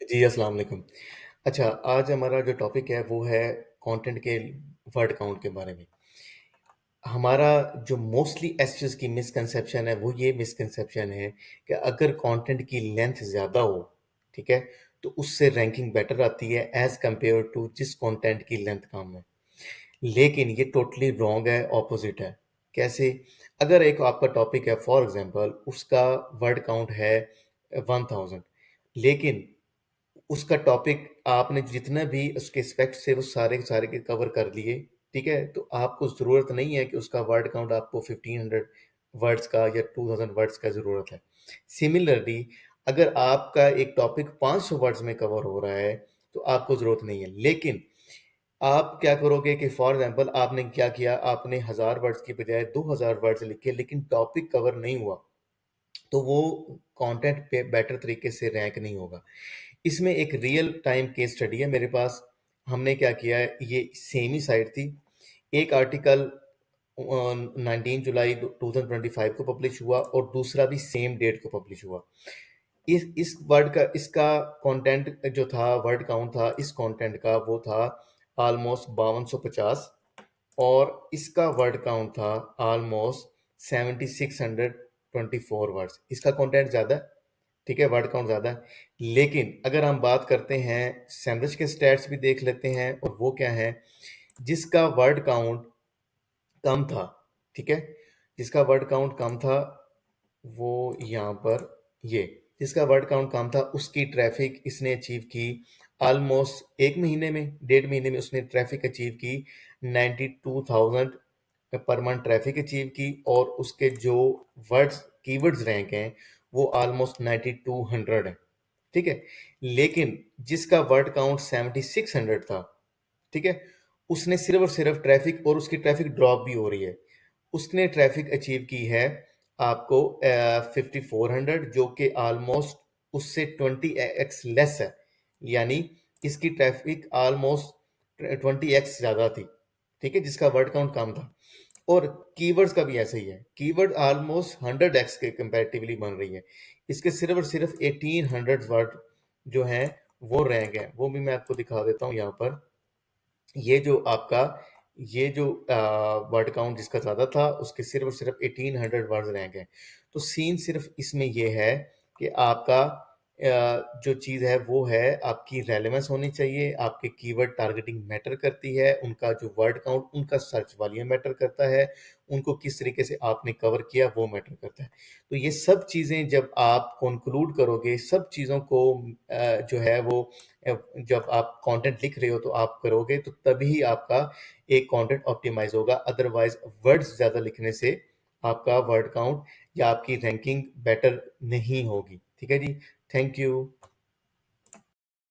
जी, अस्सलाम वालेकुम। अच्छा, आज हमारा जो टॉपिक है वो है कंटेंट के वर्ड काउंट के बारे में। हमारा जो मोस्टली इस चीज़ की मिसकंसेप्शन है वो ये मिसकंसेप्शन है कि अगर कंटेंट की लेंथ ज़्यादा हो, ठीक है? तो उससे रैंकिंग बेटर आती है एज़ कंपेयर टू जिस कंटेंट की लेंथ कम है। लेकिन ये टोटली रॉन्ग है, ऑपोज़िट है। कैसे? अगर एक आपका टॉपिक है फॉर एग्ज़ाम्पल उसका वर्ड काउंट है 1000 लेकिन उसका टॉपिक आपने जितना भी उसके एस्पेक्ट्स थे वो सारे के सारे के कवर कर लिए, ठीक है? तो आपको ज़रूरत नहीं है कि उसका वर्ड काउंट आपको 1500 वर्ड्स का या 2000 वर्ड्स का ज़रूरत है। सिमिलरली अगर आपका एक टॉपिक 500 वर्ड्स में कवर हो रहा है, तो आपको ज़रूरत नहीं है। लेकिन आप क्या करोगे कि फॉर एग्ज़ाम्पल आपने क्या किया, आपने 1000 वर्ड्स की बजाय 2000 वर्ड्स लिखे लेकिन टॉपिक कवर नहीं हुआ, तो वो कंटेंट पे बेटर तरीके से रैंक नहीं होगा। इसमें एक रियल टाइम केस स्टडी है मेरे पास। हमने क्या किया है, ये सेम ही साइट थी। एक आर्टिकल 19 जुलाई 2025 को पब्लिश हुआ और दूसरा भी सेम डेट को पब्लिश हुआ। इस वर्ड का इसका कंटेंट जो था, वर्ड काउंट था इस कंटेंट का वो था ऑलमोस्ट 5250 और इसका वर्ड काउंट था ऑलमोस्ट 7624 वर्ड्स। इसका कंटेंट ज़्यादा है, ठीक है, वर्ड काउंट ज़्यादा है। लेकिन अगर हम बात करते हैं सैमरिज के स्टैट्स भी देख लेते हैं और वो क्या है, जिसका वर्ड काउंट कम था, ठीक है, जिसका वर्ड काउंट कम था वो यहाँ पर ये जिसका वर्ड काउंट कम था उसकी ट्रैफिक इसने अचीव की ऑलमोस्ट एक महीने में, 1.5 महीने में उसने ट्रैफिक अचीव की 92,000 पर मंथ ट्रैफिक अचीव की और उसके जो वर्ड्स कीवर्ड्स रैंक हैं वो ऑलमोस्ट 9200 है, ठीक है। लेकिन जिसका वर्ड काउंट 7600 था, ठीक है, उसने सिर्फ और सिर्फ ट्रैफिक और उसकी ट्रैफिक ड्रॉप भी हो रही है, उसने ट्रैफिक अचीव की है आपको 5400 जो कि ऑलमोस्ट उससे 20x लेस है। यानी इसकी ट्रैफिक ऑलमोस्ट 20x ज़्यादा थी, ठीक है, जिसका वर्ड काउंट कम था। और कीवर्ड्स का भी ऐसा ही है, कीवर्ड ऑलमोस्ट 100x के कंपैरेटिवली बन रही है। इसके सिर्फ और सिर्फ 1800 वर्ड जो हैं वो रैंक है, वो भी मैं आपको दिखा देता हूँ यहाँ पर। ये जो आपका ये जो वर्ड काउंट जिसका ज़्यादा था उसके सिर्फ और सिर्फ 1800 वर्ड्स रह गए। तो सीन सिर्फ इसमें ये है कि आपका जो चीज़ है वो है आपकी रेलेवेंस होनी चाहिए, आपके कीवर्ड टारगेटिंग मैटर करती है, उनका जो वर्ड काउंट उनका सर्च वॉल्यूम मैटर करता है, उनको किस तरीके से आपने कवर किया वो मैटर करता है। तो ये सब चीज़ें जब आप कंक्लूड करोगे, सब चीज़ों को जो है वो जब आप कंटेंट लिख रहे हो तो आप करोगे तो तभी आपका एक कंटेंट ऑप्टिमाइज होगा। अदरवाइज वर्ड्स ज़्यादा लिखने से आपका वर्ड काउंट या आपकी रैंकिंग बेटर नहीं होगी। ठीक है जी, थैंक यू।